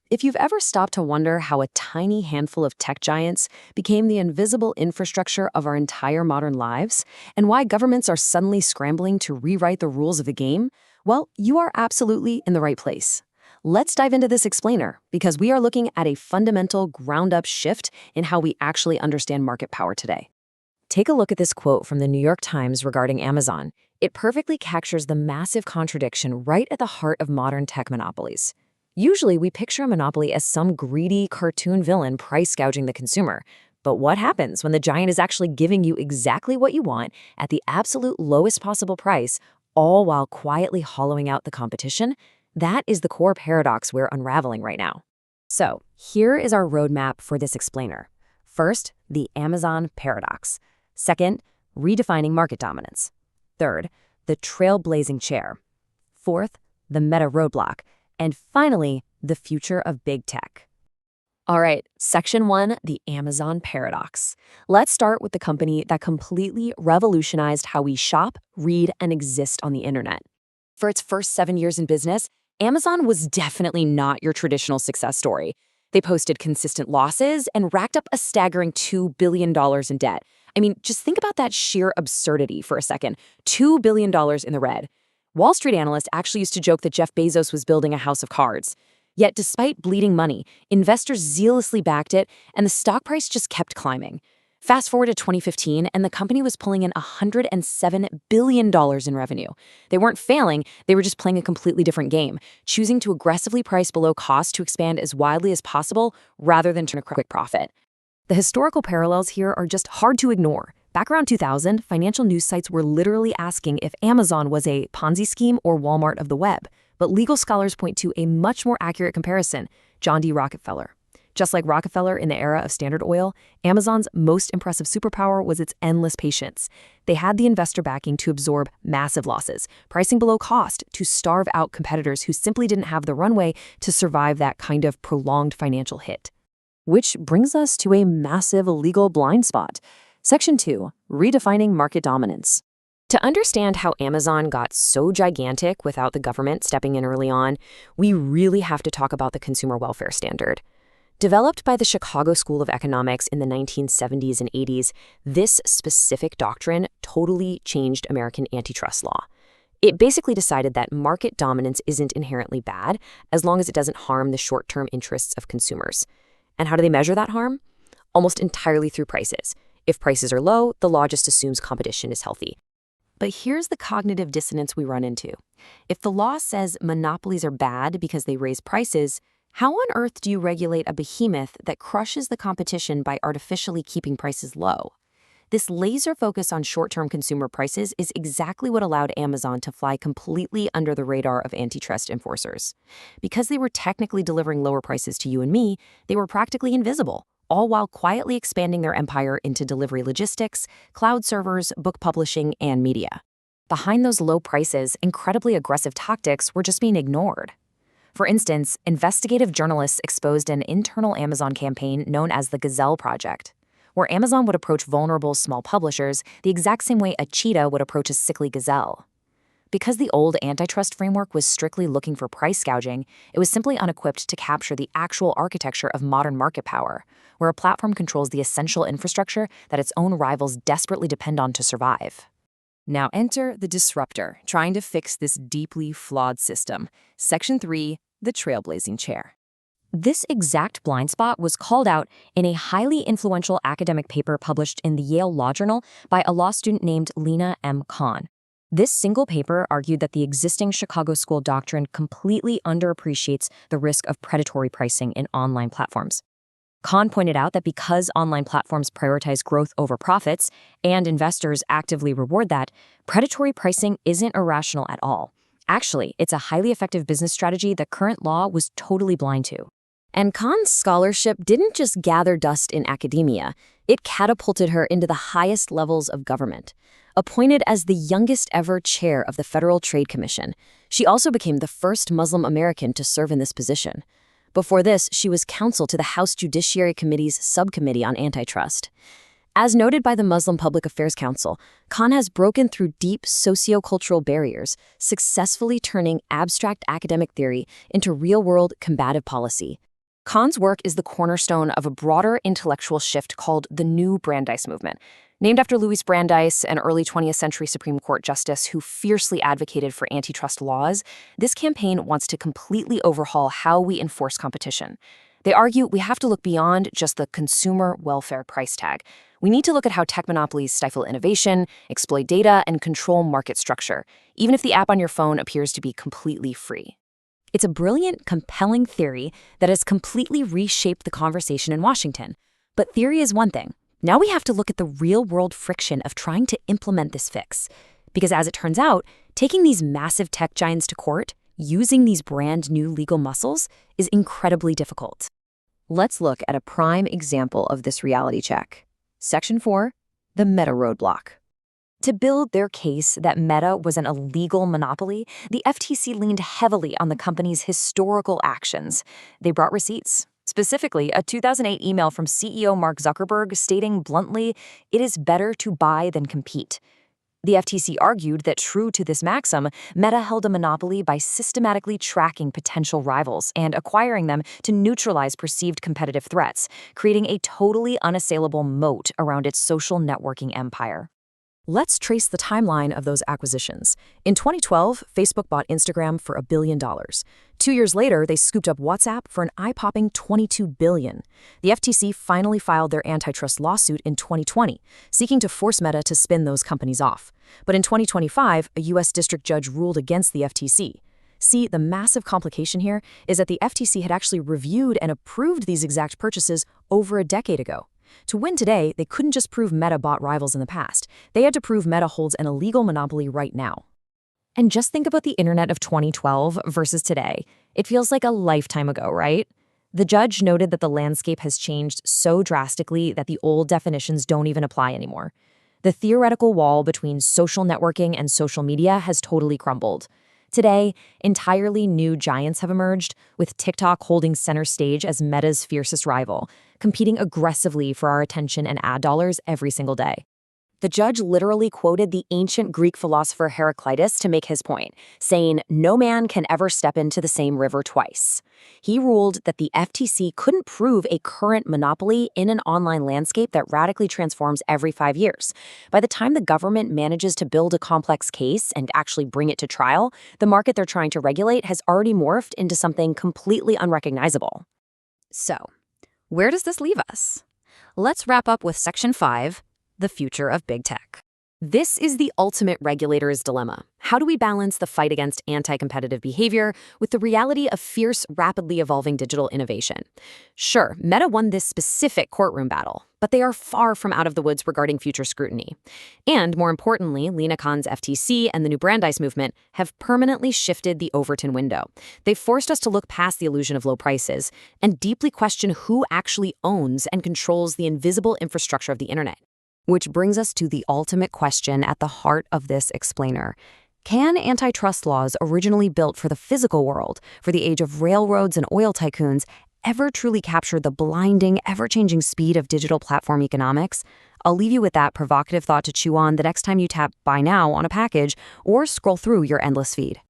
If you've ever stopped to wonder how a tiny handful of tech giants became the invisible infrastructure of our entire modern lives, and why governments are suddenly scrambling to rewrite the rules of the game, well, you are absolutely in the right place. Let's dive into this explainer, because we are looking at a fundamental ground-up shift in how we actually understand market power today. Take a look at this quote from the New York Times regarding Amazon. It perfectly captures the massive contradiction right at the heart of modern tech monopolies. Usually, we picture a monopoly as some greedy cartoon villain price gouging the consumer. But what happens when the giant is actually giving you exactly what you want at the absolute lowest possible price, all while quietly hollowing out the competition? That is the core paradox we're unraveling right now. So, here is our roadmap for this explainer. First, the Amazon paradox. Second, redefining market dominance. Third, the trailblazing chair. Fourth, the meta roadblock. And finally, the future of big tech. All right, section 1, the Amazon paradox. Let's start with the company that completely revolutionized how we shop, read, and exist on the internet. For its first 7 years in business, Amazon was definitely not your traditional success story. They posted consistent losses and racked up a staggering $2 billion in debt. I mean, just think about that sheer absurdity for a second. $2 billion in the red. Wall Street analysts actually used to joke that Jeff Bezos was building a house of cards. Yet despite bleeding money, investors zealously backed it, and the stock price just kept climbing. Fast forward to 2015, and the company was pulling in $107 billion in revenue. They weren't failing, they were just playing a completely different game, choosing to aggressively price below cost to expand as widely as possible rather than turn a quick profit. The historical parallels here are just hard to ignore. Back around 2000, financial news sites were literally asking if Amazon was a Ponzi scheme or Walmart of the web. But legal scholars point to a much more accurate comparison, John D. Rockefeller. Just like Rockefeller in the era of Standard Oil, Amazon's most impressive superpower was its endless patience. They had the investor backing to absorb massive losses, pricing below cost to starve out competitors who simply didn't have the runway to survive that kind of prolonged financial hit. Which brings us to a massive legal blind spot. Section 2, redefining market dominance. To understand how Amazon got so gigantic without the government stepping in early on, we really have to talk about the consumer welfare standard. Developed by the Chicago School of Economics in the 1970s and 80s, this specific doctrine totally changed American antitrust law. It basically decided that market dominance isn't inherently bad as long as it doesn't harm the short-term interests of consumers. And how do they measure that harm? Almost entirely through prices. If prices are low, the law just assumes competition is healthy. But here's the cognitive dissonance we run into. If the law says monopolies are bad because they raise prices, how on earth do you regulate a behemoth that crushes the competition by artificially keeping prices low? This laser focus on short-term consumer prices is exactly what allowed Amazon to fly completely under the radar of antitrust enforcers. Because they were technically delivering lower prices to you and me, they were practically invisible, all while quietly expanding their empire into delivery logistics, cloud servers, book publishing, and media. Behind those low prices, incredibly aggressive tactics were just being ignored. For instance, investigative journalists exposed an internal Amazon campaign known as the Gazelle Project, where Amazon would approach vulnerable small publishers the exact same way a cheetah would approach a sickly gazelle. Because the old antitrust framework was strictly looking for price gouging, it was simply unequipped to capture the actual architecture of modern market power, where a platform controls the essential infrastructure that its own rivals desperately depend on to survive. Now enter the disruptor, trying to fix this deeply flawed system. Section 3, the trailblazing chair. This exact blind spot was called out in a highly influential academic paper published in the Yale Law Journal by a law student named Lena M. Kahn. This single paper argued that the existing Chicago School doctrine completely underappreciates the risk of predatory pricing in online platforms. Kahn pointed out that because online platforms prioritize growth over profits, and investors actively reward that, predatory pricing isn't irrational at all. Actually, it's a highly effective business strategy that current law was totally blind to. And Kahn's scholarship didn't just gather dust in academia, it catapulted her into the highest levels of government. Appointed as the youngest ever chair of the Federal Trade Commission, she also became the first Muslim American to serve in this position. Before this, she was counsel to the House Judiciary Committee's Subcommittee on Antitrust. As noted by the Muslim Public Affairs Council, Khan has broken through deep sociocultural barriers, successfully turning abstract academic theory into real-world combative policy. Khan's work is the cornerstone of a broader intellectual shift called the New Brandeis Movement. Named after Louis Brandeis, an early 20th century Supreme Court justice who fiercely advocated for antitrust laws, this campaign wants to completely overhaul how we enforce competition. They argue we have to look beyond just the consumer welfare price tag. We need to look at how tech monopolies stifle innovation, exploit data, and control market structure, even if the app on your phone appears to be completely free. It's a brilliant, compelling theory that has completely reshaped the conversation in Washington. But theory is one thing. Now we have to look at the real-world friction of trying to implement this fix. Because as it turns out, taking these massive tech giants to court, using these brand new legal muscles, is incredibly difficult. Let's look at a prime example of this reality check. Section 4, the Meta roadblock. To build their case that Meta was an illegal monopoly, the FTC leaned heavily on the company's historical actions. They brought receipts. Specifically, a 2008 email from CEO Mark Zuckerberg stating bluntly, "It is better to buy than compete." The FTC argued that true to this maxim, Meta held a monopoly by systematically tracking potential rivals and acquiring them to neutralize perceived competitive threats, creating a totally unassailable moat around its social networking empire. Let's trace the timeline of those acquisitions. In 2012, Facebook bought Instagram for $1 billion. 2 years later, they scooped up WhatsApp for an eye-popping $22 billion. The FTC finally filed their antitrust lawsuit in 2020, seeking to force Meta to spin those companies off. But in 2025, a U.S. district judge ruled against the FTC. See, the massive complication here is that the FTC had actually reviewed and approved these exact purchases over a decade ago. To win today, they couldn't just prove Meta bought rivals in the past. They had to prove Meta holds an illegal monopoly right now. And just think about the internet of 2012 versus today. It feels like a lifetime ago, right? The judge noted that the landscape has changed so drastically that the old definitions don't even apply anymore. The theoretical wall between social networking and social media has totally crumbled. Today, entirely new giants have emerged, with TikTok holding center stage as Meta's fiercest rival, competing aggressively for our attention and ad dollars every single day. The judge literally quoted the ancient Greek philosopher Heraclitus to make his point, saying, "No man can ever step into the same river twice." He ruled that the FTC couldn't prove a current monopoly in an online landscape that radically transforms every 5 years. By the time the government manages to build a complex case and actually bring it to trial, the market they're trying to regulate has already morphed into something completely unrecognizable. So, where does this leave us? Let's wrap up with Section 5, the future of big tech. This is the ultimate regulator's dilemma. How do we balance the fight against anti-competitive behavior with the reality of fierce, rapidly evolving digital innovation? Sure, Meta won this specific courtroom battle, but they are far from out of the woods regarding future scrutiny. And more importantly, Lina Khan's FTC and the New Brandeis movement have permanently shifted the Overton window. They've forced us to look past the illusion of low prices and deeply question who actually owns and controls the invisible infrastructure of the internet. Which brings us to the ultimate question at the heart of this explainer. Can antitrust laws originally built for the physical world, for the age of railroads and oil tycoons, ever truly capture the blinding, ever-changing speed of digital platform economics? I'll leave you with that provocative thought to chew on the next time you tap Buy Now on a package or scroll through your endless feed.